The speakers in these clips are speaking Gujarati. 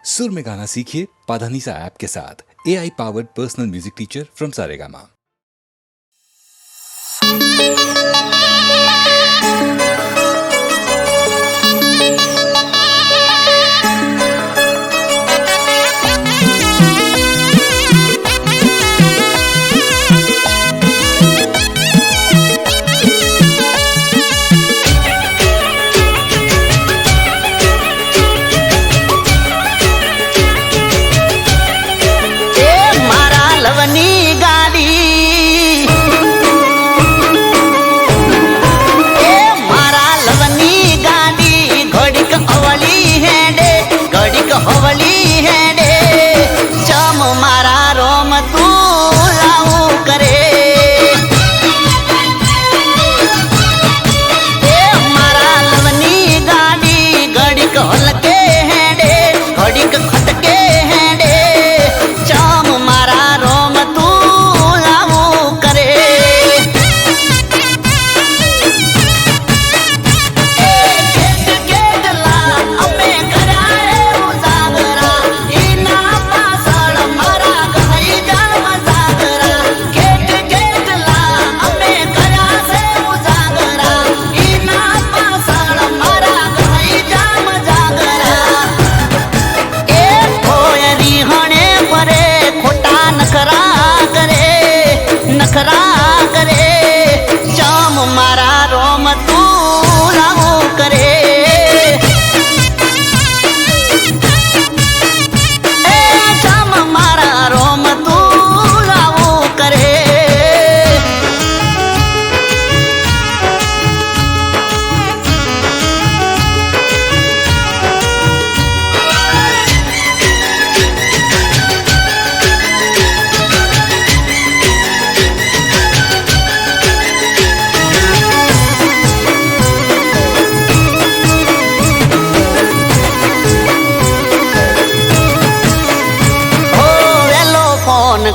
सुर में गाना सीखिए पाधानीसा ऐप के साथ। AI powered personal music teacher from Saregama.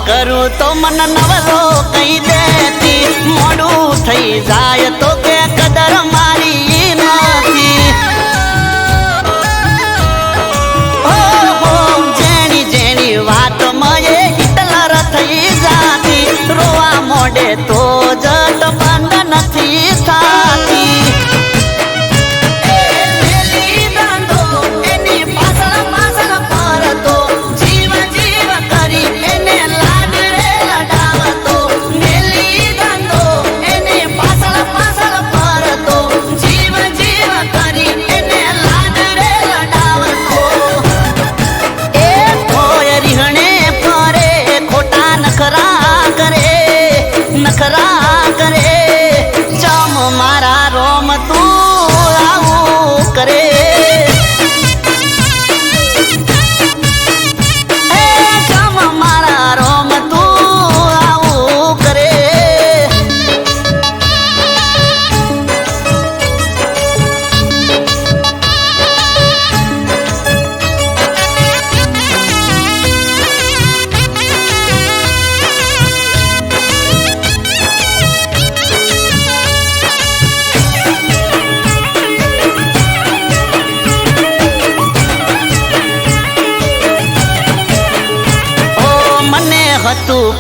करूँ तो मन नवलो कही देती, मोड़ू थई जाए तो के कदर मारी नथी। हो जेनी जेनी बात मये हिटलर थई जाती, रोआ मोडे तो जट बंद नथी थाती।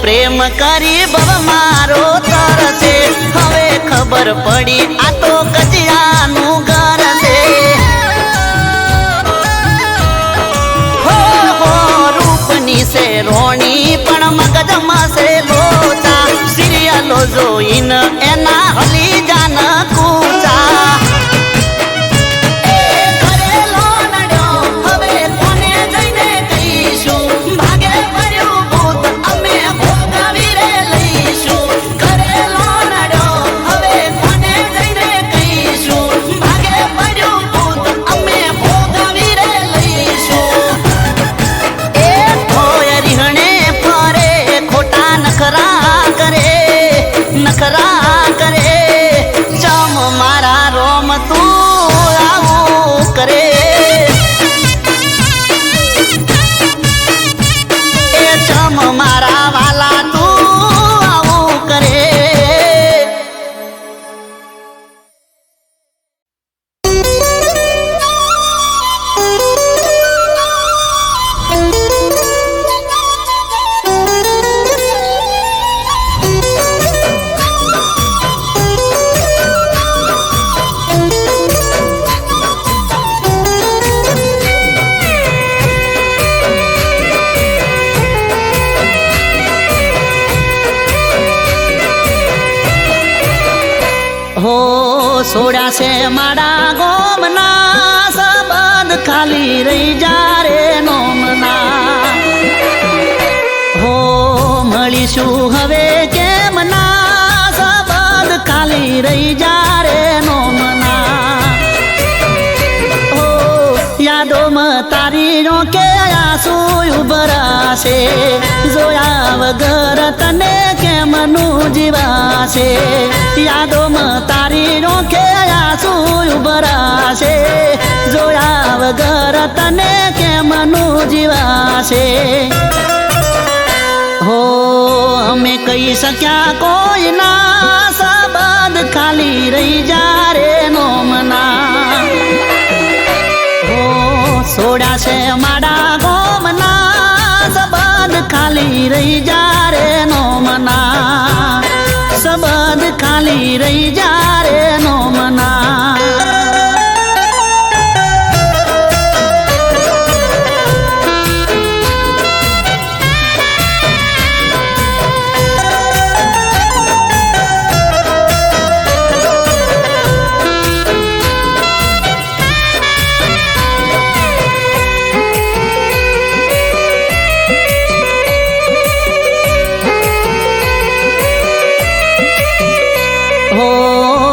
प्रेम करी बब मारो तरसे, हवे खबर पड़ी आ तो कजियानु घर से। हो रूपनी से रोणी पण मगजमा से लोचा, सीरियलो जोइन एना हली जान कूचा। સોડા છે મારા ગોમના સંબંધ ખાલી રહી જા રે નોમના હો મળીશું હવે કેમ ના સંબંધ ખાલી રહી જા રે નોમના હો યાદોમાં તારી રોકે આંસુ ઉભરાશે જોયા વગર તને કેમનું જીવાશે યાદોમાં તારી રોકે આંસુ ઉભરાશે જોયા વગર તને કેમનું જીવાશે હો અમે કહી શક્યા કોઈ ના સંબંધ ખાલી રહી જા રે નોમના હો સોડા છે મારા ગોમના સંબંધ ખાલી રહી જા રે નોમના સંબંધ ખાલી રહી જા રે નોમના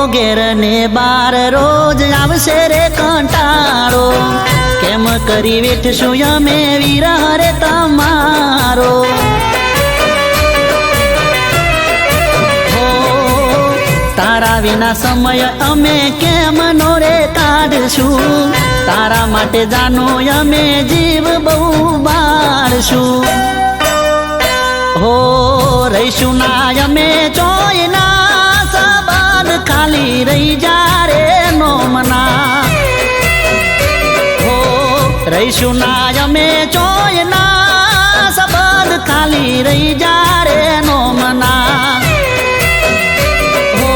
ઘેર ને બાર રોજ આવશે રે કંટાળો કેમ કરી વેઠશું અમે વિરહ રે તમારો હો તારા વિના સમય અમે કેમ નો રે કાઢશું તારા માટે જાનો અમે જીવ બહુ બાળશું હો રહીશું ના અમે ચોયના ખાલી રહી જા રે નોમના હો રહીશું ના અમે ચોયના સંબંધ ખાલી રહી જા રે નોમના હો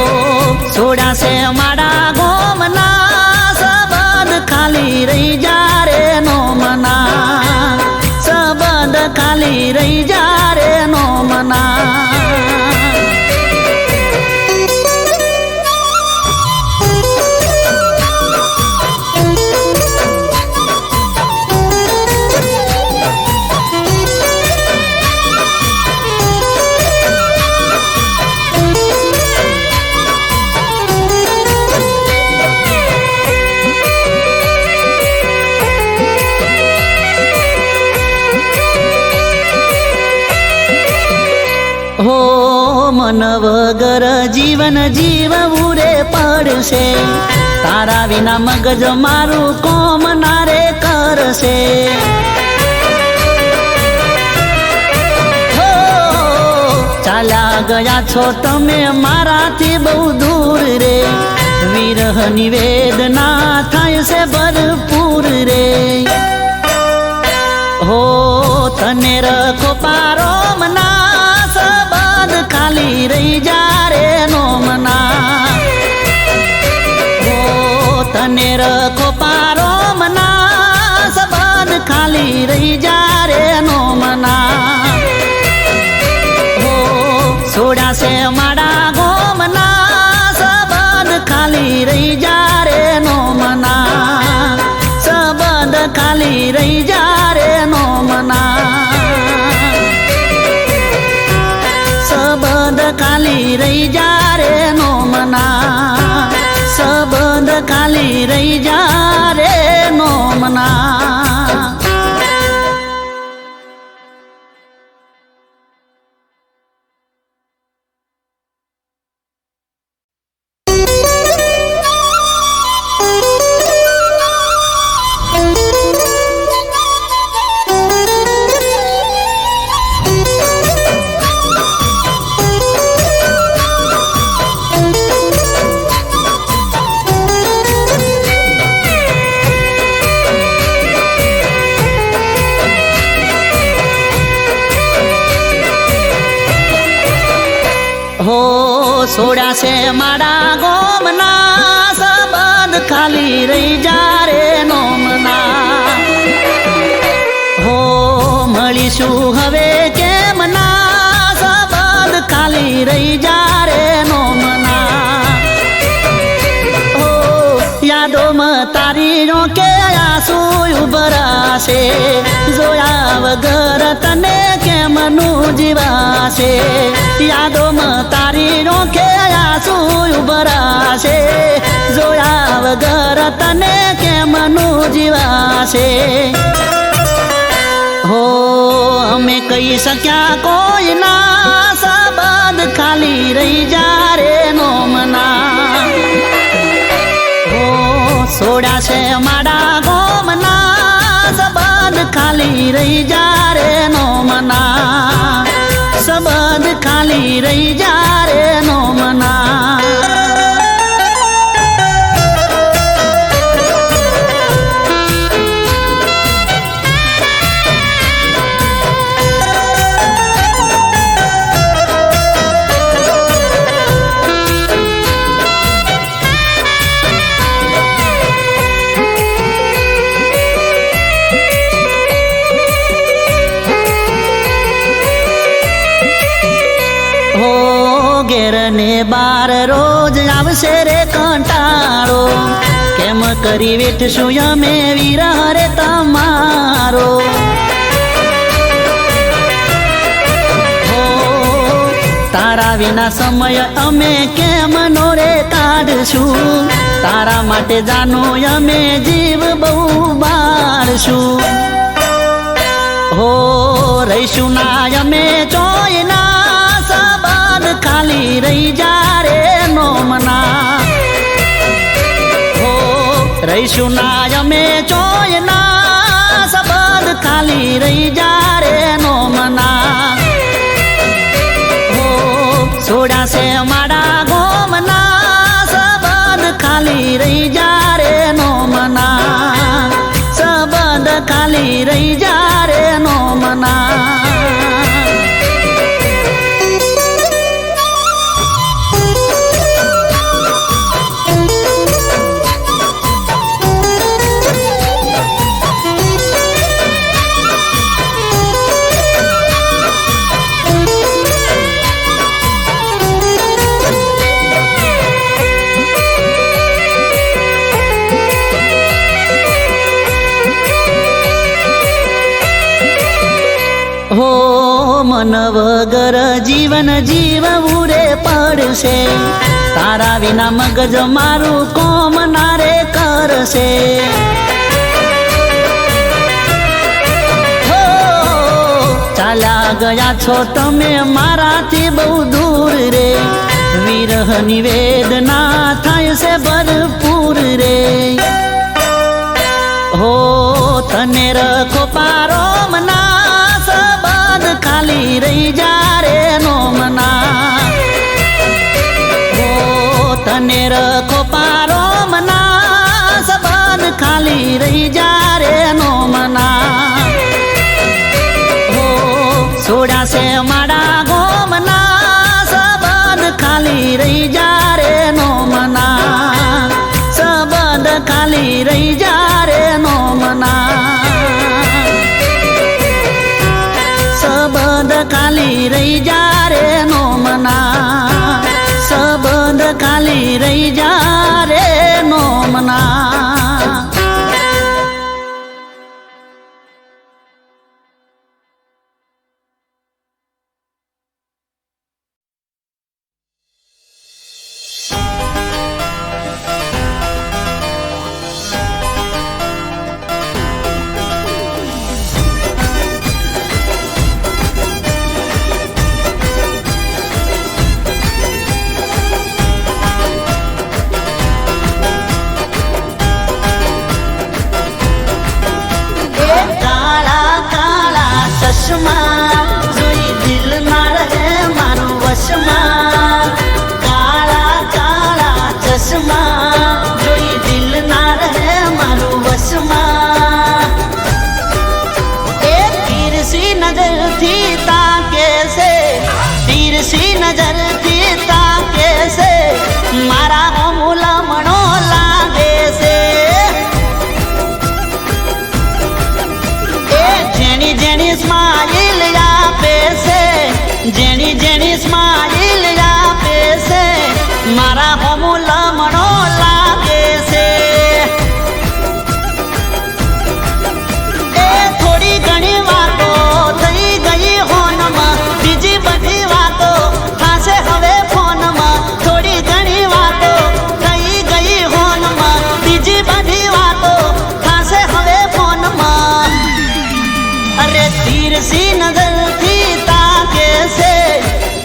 સોડા છે મારા ગોમના સંબંધ ખાલી રહી જા રે નોમના સંબંધ ખાલી રહી જા રે નોમના હો મન વગર જીવન જીવવું રે પડશે તારા વિના મગજ મારું કોમ ના રે કરશે હો ચાલ્યા ગયા છો તમે મારાથી બહુ દૂર રે વિરહની વેદના થાય છે ભરપૂર રે હો તને રખો પારો મના ખાલી રહી જા રે નોમના હો તને રખો પારો મના સંબંધ ખાલી રહી જા રે નોમના હો સોડા છે મારા ગોમના સંબંધ ખાલી રહી જા રે નોમના સંબંધ ખાલી રહી જા રે નોમના સંબંધ ખાલી રહી જા રે નોમના સંબંધ ખાલી રહી જા રે નોમના સોડા છે મારા ગોમના સંબંધ ખાલી રહી જા રે નોમના હો મળીશું હવે કેમ ના સંબંધ ખાલી રહી જા રે નોમના જીવાશે, જોયા વગર તને કેમનું જીવાશે, યાદોમાં તારી નોખે આંસુ ઉભરાશે, જોયા વગર તને કેમનું જીવાશે. હો અમે કહી શક્યા કોઈના, સંબંધ ખાલી રહી જા રે નોમના. હો સોડ્યા છે મારા ગોમના, સંબંધ ખાલી રહી જા રે નોમના, સંબંધ ખાલી રહી જા રે નોમના. ઘેર ને બાર રોજ આવશે રે કંટાળો, કેમ કરી વેઠશું અમે વિરહ રે તમારો. હો તારા વિના સમય અમે કેમ નો રે કાઢશું, તારા માટે જાનો અમે જીવ બહુ બાળશું. હો રહીશું ના અમે ચોયના, ખાલી રહી જા રે નોમના. હો રહીશું ના અમે ચોયના, સંબંધ ખાલી રહી જા રે નોમના. હો છોડ્યા છે મારા ગોમના, સંબંધ ખાલી રહી જા રે નોમના, સંબંધ ખાલી રહી જા રે નોમના. હો મન વગર જીવન જીવવું રે પડશે, તારા વિના મગજ મારું કોમ ના રે કરશે. હો ચાલ્યા ગયા છો તમે મારાથી બહુ દૂર રે, વિરહની વેદના થાય છે ભરપૂર રે. હો તને રખો પારો મના, ખાલી રહી જા રે નોમના. હો તને રખો પારો મના, સંબંધ ખાલી રહી જા રે નોમના. હો છોડ્યા છે મારા ગોમના, સંબંધ ખાલી રહી જા રે નોમના, સંબંધ ખાલી રહી જા રે નોમના. સંબંધ ખાલી રહી જા રે નોમના, સંબંધ ખાલી રહી જા રે નોમના. જેની જેની સ્માઈલ આપે છે મારા હોમું લમણો લાગે છે. એ अरे तिरसी नजर थी ताके से,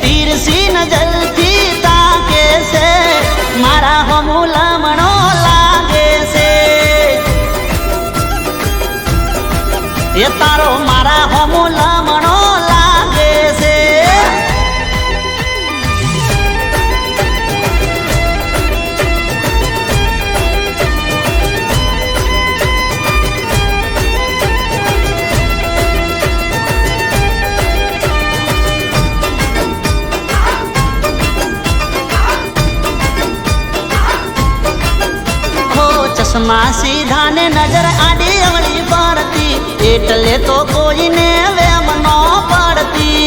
तिरसी नजर थी ताके से, मारा हमूला मनो लागे से। ये तारो मारा हमूला मनो लागे से। चश्मा सीधा ने नजर आडी अवળી પડતી, એટલે તો કોઈને વેમ ન પડતી।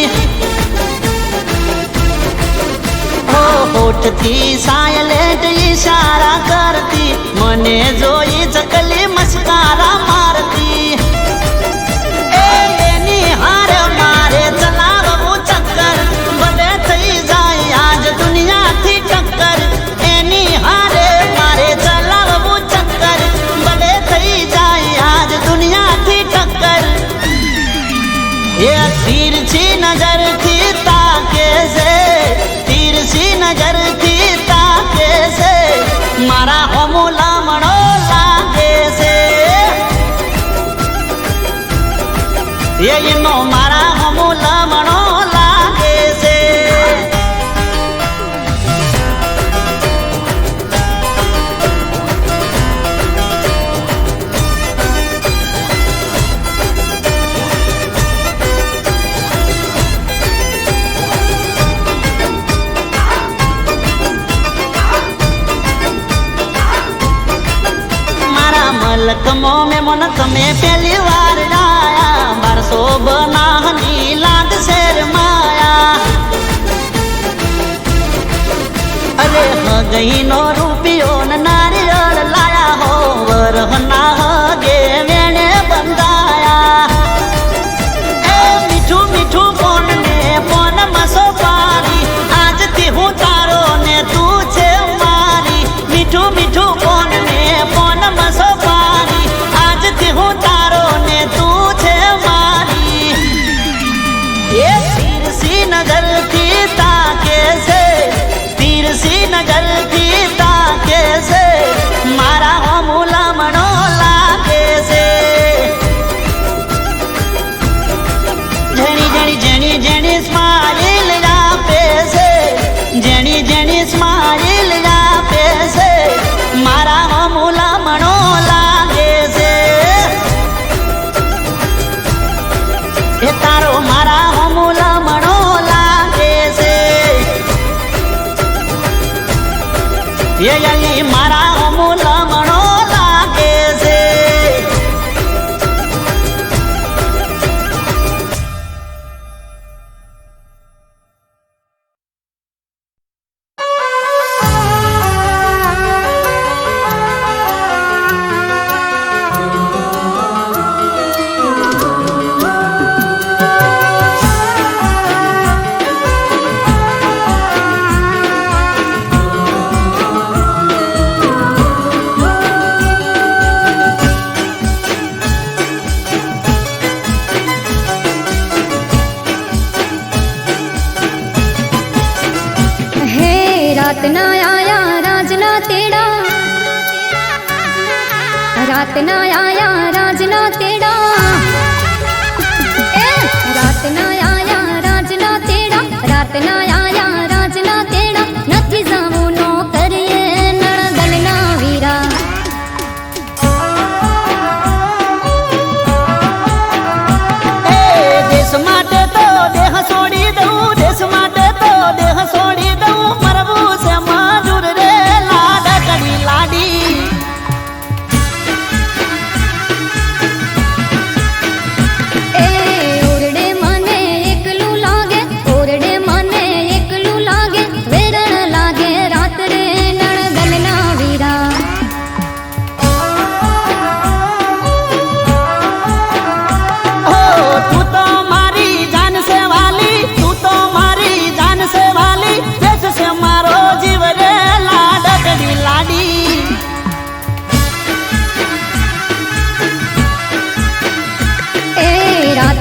હો હોઠથી સાયલેન્ટ ઈશારા કરતી, મને જોઈ ચકલી મસ્કારા મારતી। એની હાર મારે ચલાવવું ચક્કર, ભલે થઈ જાય આજ દુનિયાથી ટક્કર। એની હારે મારે ચલાવવું ચક્કર, ભલે થઈ જાય આજ દુનિયાથી ટક્કર। એ તીરછી નજરથી તાકે છે, તીરછી નજરથી તાકે છે, મારા હોમુલા મણો લાગે છે। એનો મારા હોમુલા મણો લાગે છે। મલકમો મેં મન તમે પહેલી વાર આયા, 1200 બનાહની લાગ શેર માયા। અરે હગઈ નો રૂપિયો ને નારિયેળ લાયા હો, વરહના હગે વેણે બંધાયા। એ મીઠું મીઠું ફોન ને ફોન મસો પારી, આજથી હું તારો ને તું છે મારી। મીઠું મીઠું ફોન ને ફોન મસો હું તારો ને તું છે મારી। એ તીરસી નજરથી તાકે છે, તીરસી નજરથી તાકે છે, મારા હોમુલા મણો લાગે છે। જેણી જેણી જેણી જેણી સ્માઈલ આપે છે, જેણી જેણી સ્માઈલ આપે છે, મારા હોમુલા મણો લાગે છે। એ તારો મારા હોમુલા મણો લાગે છે। એ અલી મારા હોમુલા મણો લાગે છે। रात ना आया राजना तेड़ा, रात ना आया राजना तेड़ा, रात ना आया राजना तेड़ा, रात ना आया राजना तेड़ा, નથી જાવું નો કરીએ નણદનના વીરા। દેશ માટે તો દેહ છોડી દઉં, દેશ માટે તો દેહ છોડી દઉં, મરવું છે મજૂર રે લાડકડી લાડી।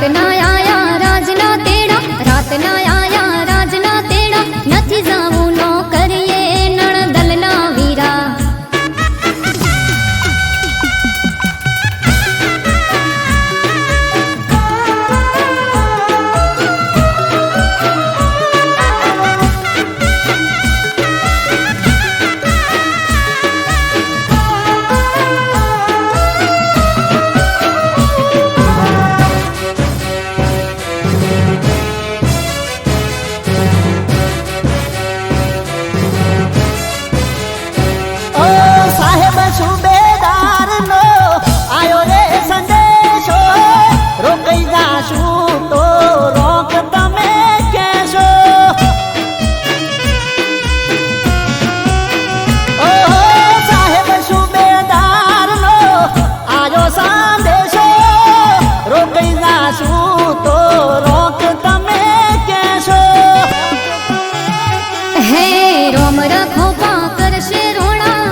રાતના આયા રાજના તેડા, રાતના આયા રાજના તેડા, નથી જાવું નો કરીએ નણદલના વીરા. સુબેદારનો આયો રે સંદેશો, રોકાઈ જાશું તો રોક તમે કેશો. ઓ સાહેબ સુબેદારનો આયો સંદેશો, રોકાઈ જાશું તો રોક તમે કેશો. હે રોમ રખો પા કરશે રોણા,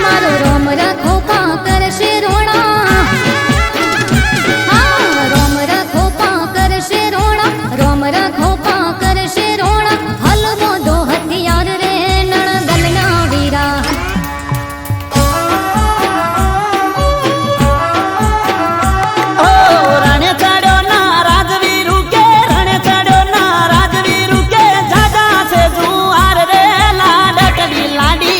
મારો રોમ રખો પા કરશે રોણા. હા રોમ રખો પા કરશે રોણા, રોમ રખો પા કરશે રોણા. હલવો દો હથિયાર રે નણદલના વીરા. ઓ રણે ચડ્યો ના રાજવીરુ કે, રણે ચડ્યો ના રાજવીરુ કે, જાજા છે જુવાર રે લાડકડી લાડી.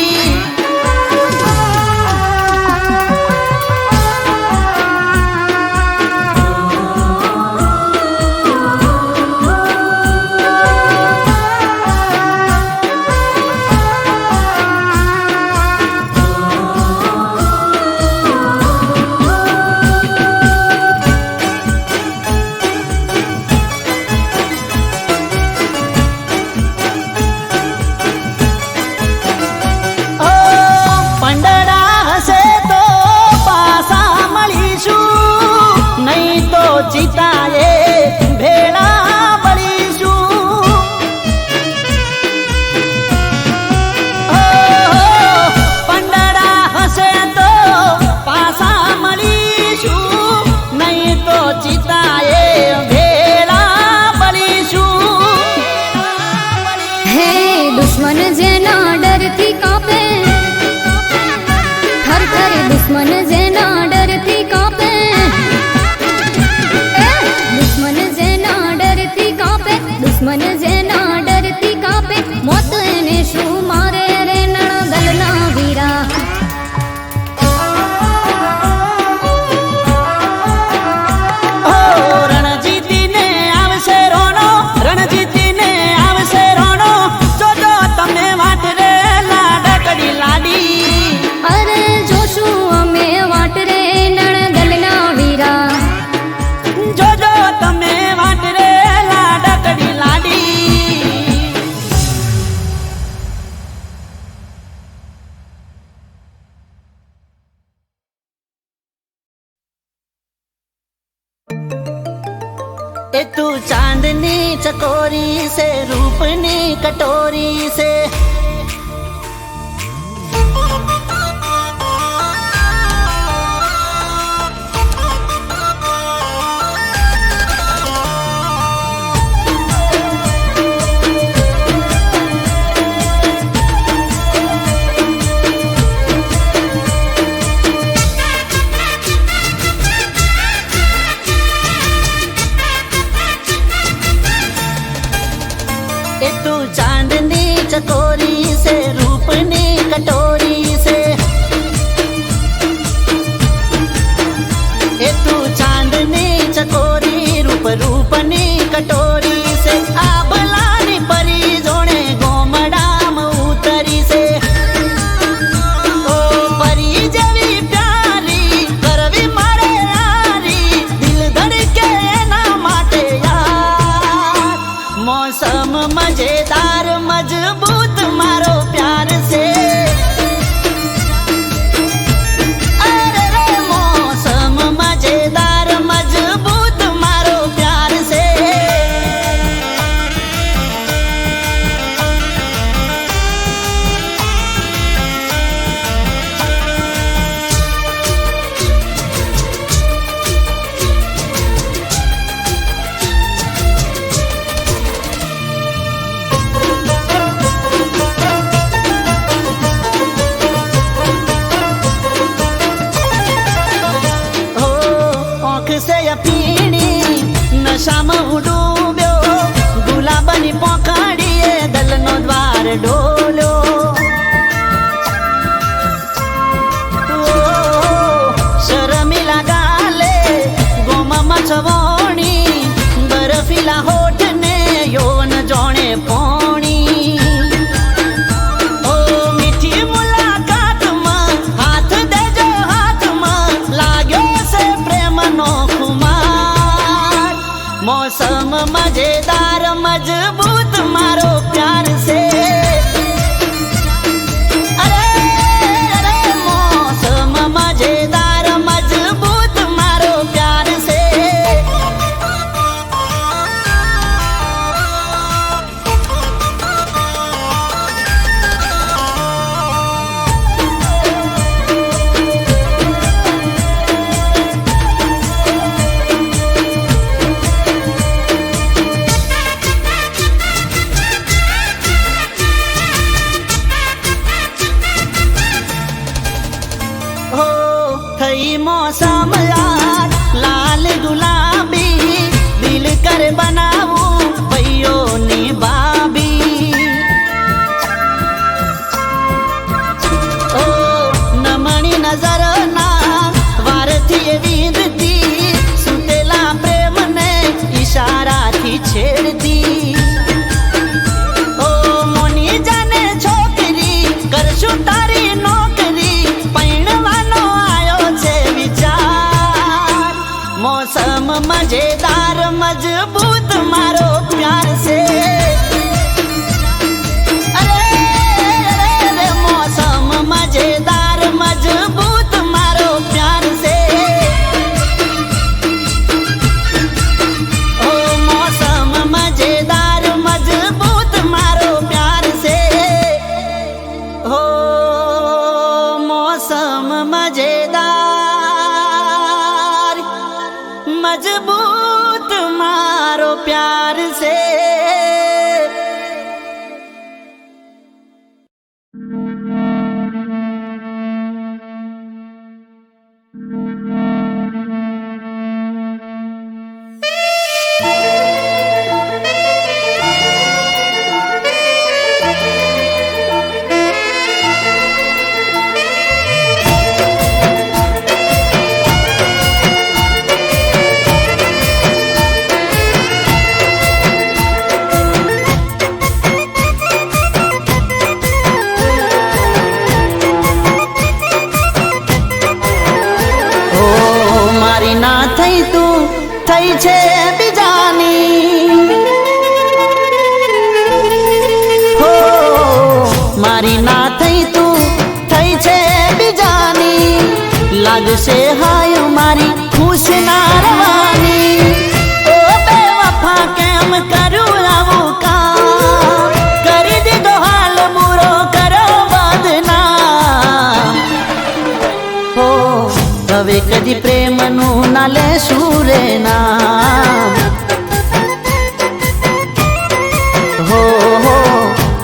ઓ પંડડા હશે તો પાસા મળીશું, નહીં તો ચિતાએ ભેળા બળીશું. ઓ પંડડા હશે તો પાસા મળીશું, નહીં તો ચિતાએ ભેળા બળીશું. હે દુશ્મન જેના ડરથી કાપે, થર થર દુશ્મન જેના ડરથી કાપે. દુશ્મન જેના ડરથી કાપે, દુશ્મન જેના ડરથી કાપે, મોત એને શું મારે રે નણદલના વીરા. ઓ રણજીતીને આવશે રોણો, રણજીતીને આવશે રોણો, જોજો તમે વાટ રે લાડકડી લાડી. અરે જોશું અમે વાટ રે નણદલના વીરા. જોજો તમે વાટ રે લાડકડી લાડી. એ તું ચાંદની ચકોરી से रूपनी कटोरी से, ए तू चांदनी चकोरी પીણી નશામાં હું ડૂબ્યો ગુલાબની પોખાડીએ દલનો દ્વાર ડોલ્યો શરમીલા ગાલે ગોમાં છવોણી બરફીલા હોઠને યોન જોણે પોણી ઓ મીઠી મુલાકાતમાં હાથ દેજો હાથમાં લાગ્યો છે પ્રેમનો ખુમાર મોસમ મજેદાર મજબૂત મારો પ્યાર છે मौसम यार लाल गुलाबी दिल कर बनाऊं भैयो नी बाबी ओ नमणी नजर ना वारથી વીંધતી સુતેલા પ્રેમને ઈશારાથી છેડતી ઓ મોની જાને છોકરી કરશું તારી નોકરી પૈણવાનો मौसम मजेदार मजबूत मारो प्यार से अरे मौसम मजेदार मजबूत मारो प्यार से ओ मौसम मजेदार मजबूत मारो प्यार से हो मौसम मजेदार मजबूत मारो प्यार से થઈ છે બીજાની હો મારી ના થઈ તું થઈ છે બીજાની લાગશે હાય મારી ખુશ ના રવાની ઓ બેવફા કેમ કરું આવું કામ કરી દીધો હાલ બુરો કરો બદનામ હો હવે કદી પ્રેમનું ના લેશું રે નામ હો હો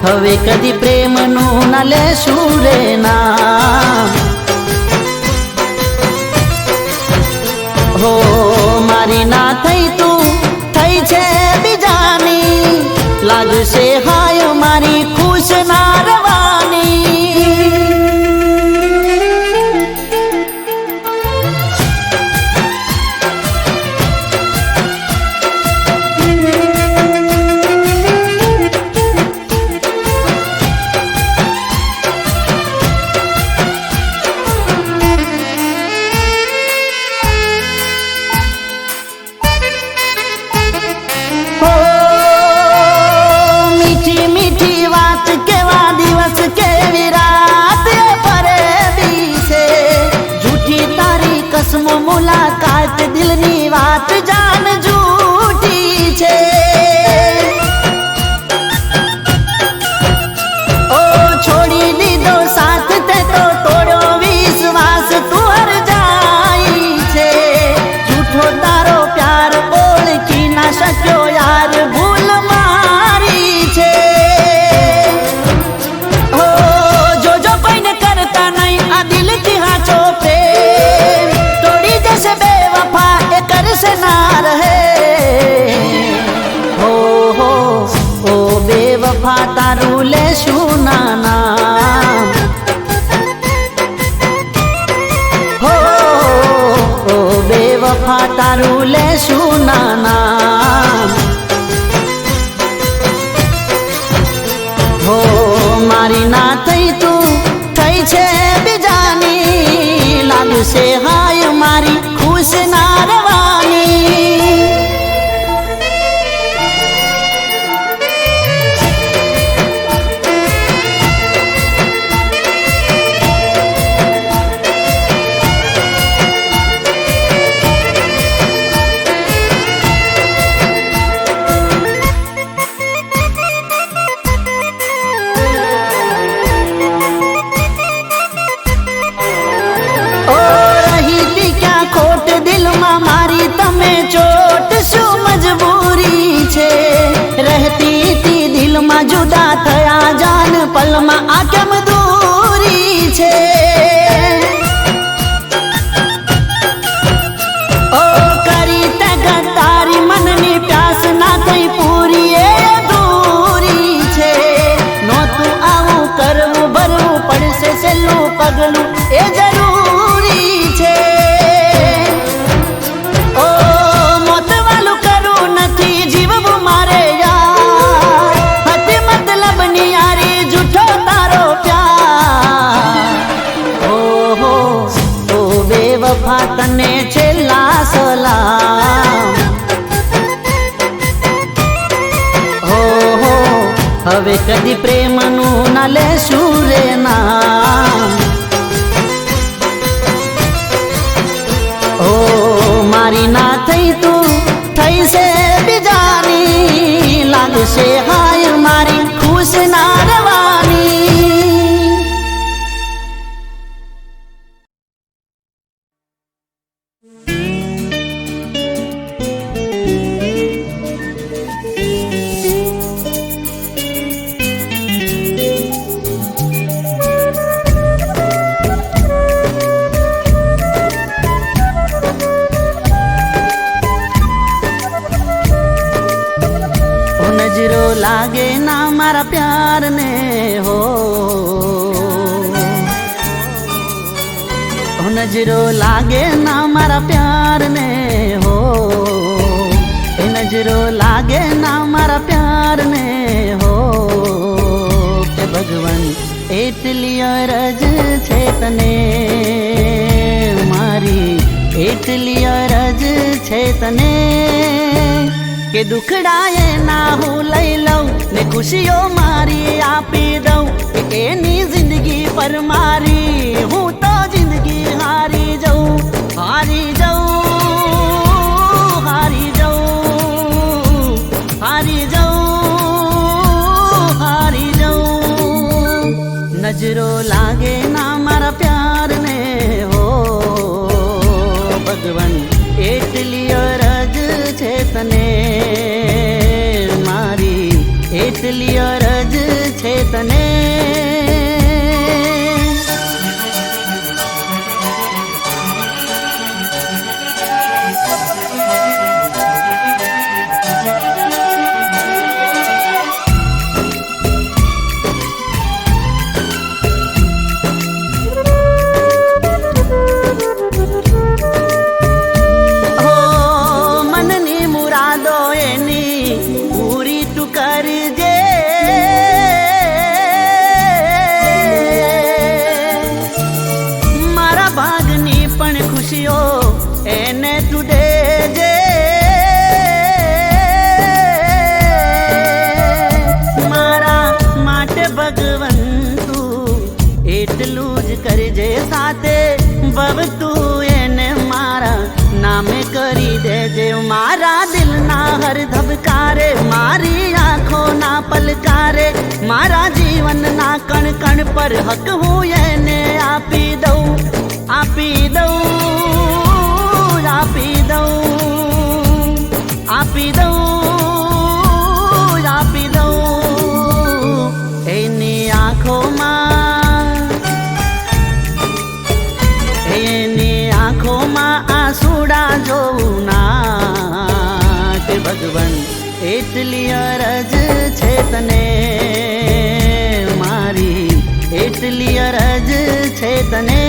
હવે કદી પ્રેમનું ના લેશું રે નામ હો મારી ના થઈ તું થઈ છે બીજાની લાગશે હાય મારી ખુશ ના રવાની તારું લેશું નામ હો મારી ના થઈ તું થઈ છે બીજાની લાગશે હાય મારી ખુશ ના રવાની મારી તમે ચોટ શું મજબૂરી છે રહેતી તી દિલમાં જુદા થયા જાન પલમાં આ કેમ દૂરી છે ઓ કરી તે ગદ્દારી મનની પ્યાસ ના થઈ પૂરી એ અધૂરી છે નહોતું આવું કરવું ભરવું પડશે છેલ્લું પગલું એ જરૂરી છે તને છેલ્લા સલામ હો હવે કદી પ્રેમનું ના લેશું રે નામ ઓ મારી ના થઈ તું થઈ છે બીજાની લાગશે હાય મારી ખુશ ના રવાની नजरो लागे ना मारा प्यार ने हो नजरो लागे ना मारा प्यार ने हो नजरो लागे ना मारा प्यार ने हो के भगवान એટલી અરજ છે તને મારી એટલી અરજ છે તને કે દુખડાએ ના હું લઈ લઉં ને ખુશીઓ મારી આપી દઉં કે એની જિંદગી પર મારી હું તો જિંદગી હારી જાઉં હારી જાઉં હારી જાઉં હારી જાઉં હારી જાઉં નજરો લાગે ના મારા પ્યાર ને હો ભગવાન એટલી અરજ છે તને મારી એટલી અરજ છે તને તું એને મારા નામે કરી દેજે મારા દિલના હર ધબકારે મારી આંખોના પલકારે મારા જીવનના કણ કણ પર હક હું એને આપી દઉં આપી દઉં આપી દઉં આપી દઉં આપી દઉં એની આંખોમાં આંસુડા જોઉં ના કે ભગવાન એટલી અરજ છે તને મારી એટલી અરજ છે તને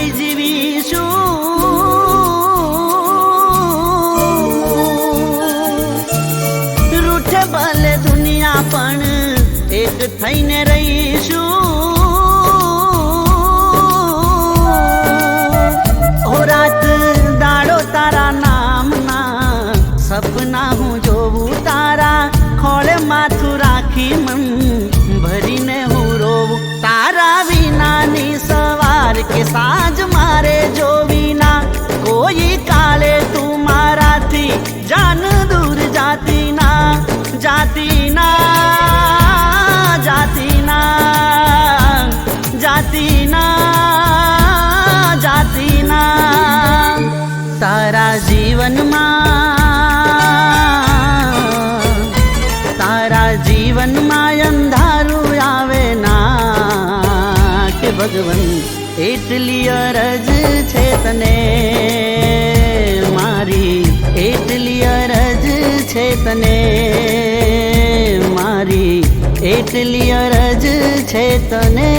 થઈ જીવીશું. રૂઠે ભલે દુનિયા પણ એક થઈને રહીશું. ઓ રાત દાડો તારા નામના સપના હું જોવું, તારા ખોળે માથું રાખી મન ભરીને હું રોવું. તારા વિનાની સવાર કે સાંજ મારે જોવી ના. કોઈ કાલે તું મારાથી જાન દૂર જાતી ના, જાતી ના, જાતી ના, જાતી ના, જાતી ના. તારા જીવનમાં અંધારું આવે ના કે ભગવન એટલી અરજ છે તને મારી, એટલી અરજ છે તને મારી, એટલી અરજ છે તને.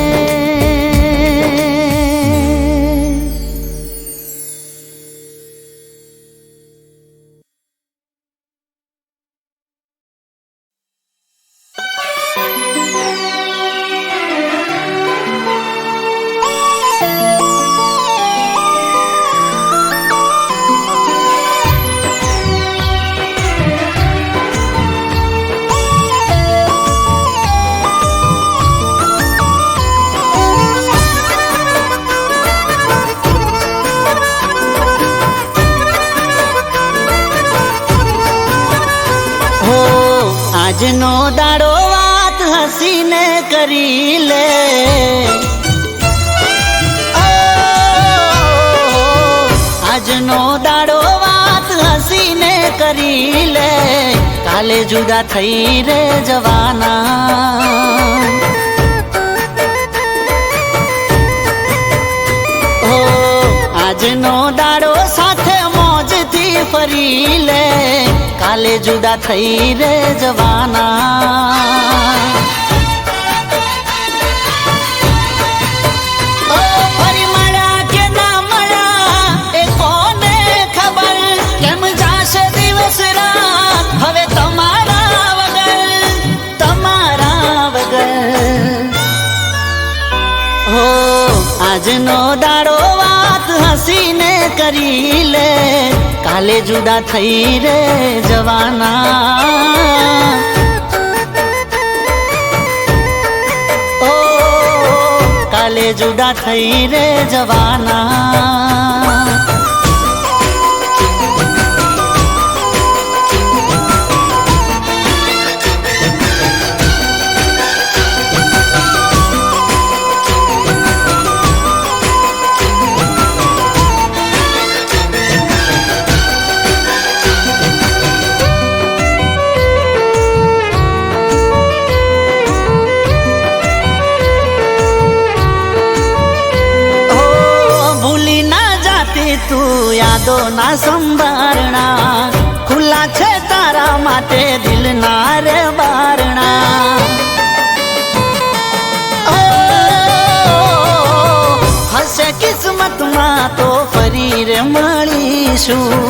આજનો દાડો વાત હસીને કરી લે, આજનો દાડો વાત હસીને કરી લે. કાલે જુદા થઈ રે જવાના. આજનો દાડો સાથે મોજથી ફરી લે. કાલે જુદા થઈ રે જવાના. ફરી મળ્યા કે ના મળ્યા એ કોને ખબર. કેમ જાશે દિવસ રાત હવે તમારા વગર, તમારા વગર. હો આજનો દાડો વાત હસીને કરી લે. કાલે જુદા થઈ રે જવાના. ઓ કાલે જુદા થઈ રે જવાના. તું યાદો ના સંભારણા. ખુલ્લા છે તારા માટે દિલના રે બારણા. હશે કિસ્મતમાં તો ફરી રે મળીશું.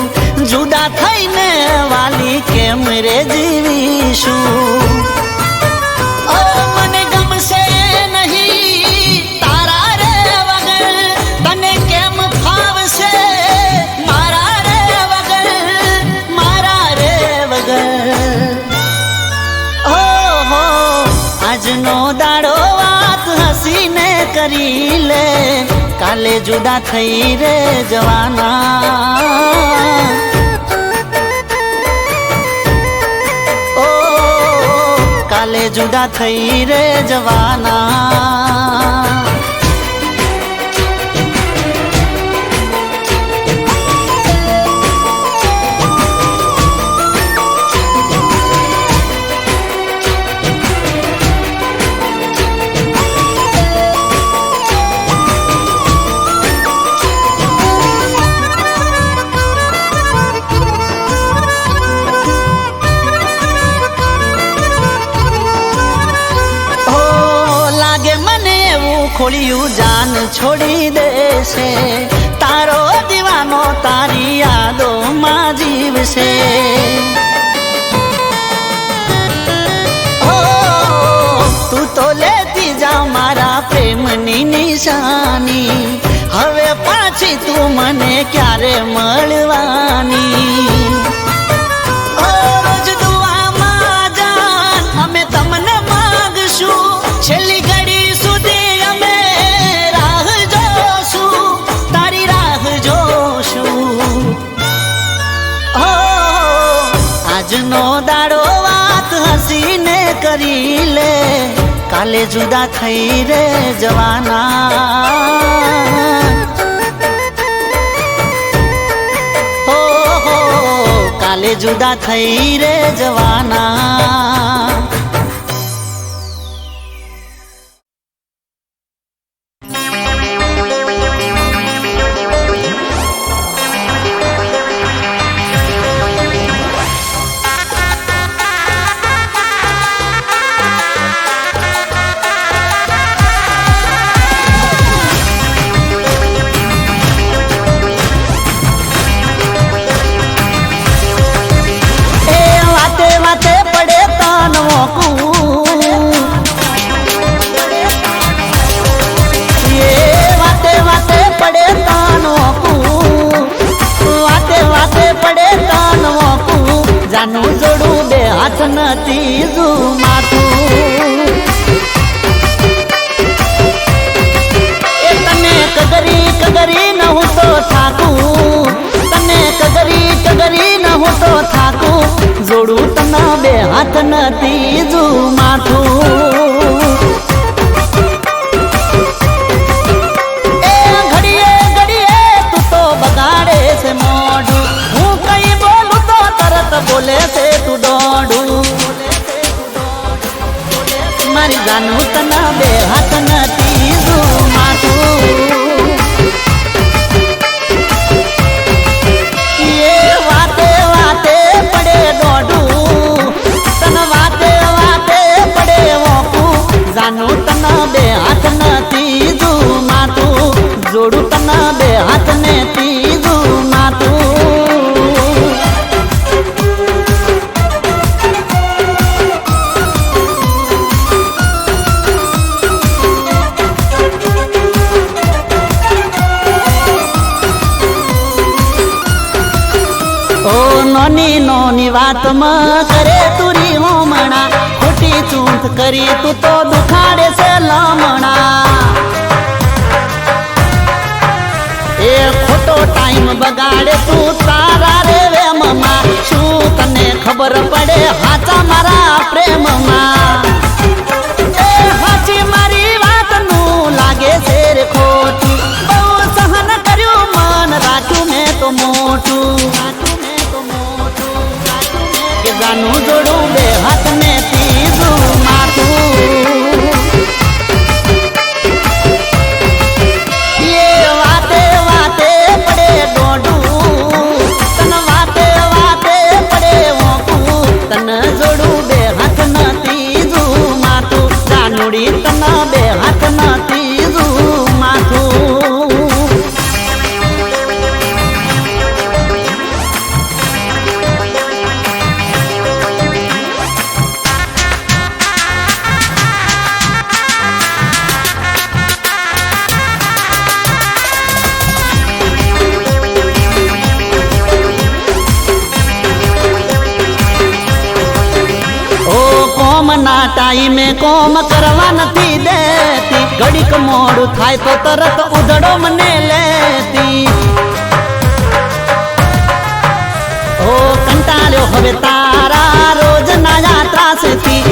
જુદા થઈને વાલી કેમ રે જીવીશું. મને ગમશે નહીં તારા રે વગર. તને કેમ ફાવશે મારા રે વગર, મારા રે વગર. ઓહો આજનો દાડો વાત હસીને કરી લે. કાલે જુદા થઈ રે જવાના. ઓ કાલે જુદા થઈ રે જવાના. ખોળિયું જાન છોડી દેશે, તારો દીવાનો તારી યાદોમાં જીવશે. તું તો લેતી જા મારા પ્રેમની નિશાની, હવે પાછી તું મને ક્યારે મળવાની. રોજ દુઆમાં જાન અમે તમને માંગશું, છેલ્લી ઘડી સુધી અમે રાહ જોશું, તારી રાહ જોશું. આજનો દાડો વાત હસીને કરી લે, કાલે જુદા થઈ રે જવાના. કાલે જુદા થઈ રે જવાના. જાનું જોડું બે હાથ નથી માથું. એ તને કગરી ન હું તો થાકું, તને કગરી ન હું તો થાકું, જોડું તને બે હાથ નથી માથું. એ ઘડીએ તું તો બગાડે છે મોઢું, હું કઈ બોલું તો તરત બોલે છે તું દોડું. મારી જાનું તને બે હાથ નથી માથું. એ વાતે વાતે પડે દોડું, તને વાતે પડે વોકું, જાનું તને બે હાથ નથી માથું, જોડું તને બે હાથ નથી માથું. નોની વાતમાં કરે તુરી હોમણા, ખોટી ચૂંટ કરી તું તો દુખાડે છે લમણા. એ ખોટો ટાઈમ બગાડે તું તારા રે વેમમાં, શું તને ખબર પડે હાચા મારા પ્રેમમાં. એ હાચી મારી વાતનું લાગે છે રે ખોટું, બહુ સહન કર્યું મન રાખ્યું મેં તો મોટું. જાનું જોડું બે હાથ ને તીજું માથું. એ વાતે પડે દોડું, તને વાતે પડે વોકું, તને જોડું બે હાથ ન તીજું માથું, જાનુડી તને બે હાથ ન તીજું માથું. ના ટાઈમે કોમ કરવા નથી દેતી, ઘડીક મોડું થાય તો તરત ઉધડો મને લેતી. ઓ કંટાળ્યો હવે તારા રોજ ના યાત્રાથી,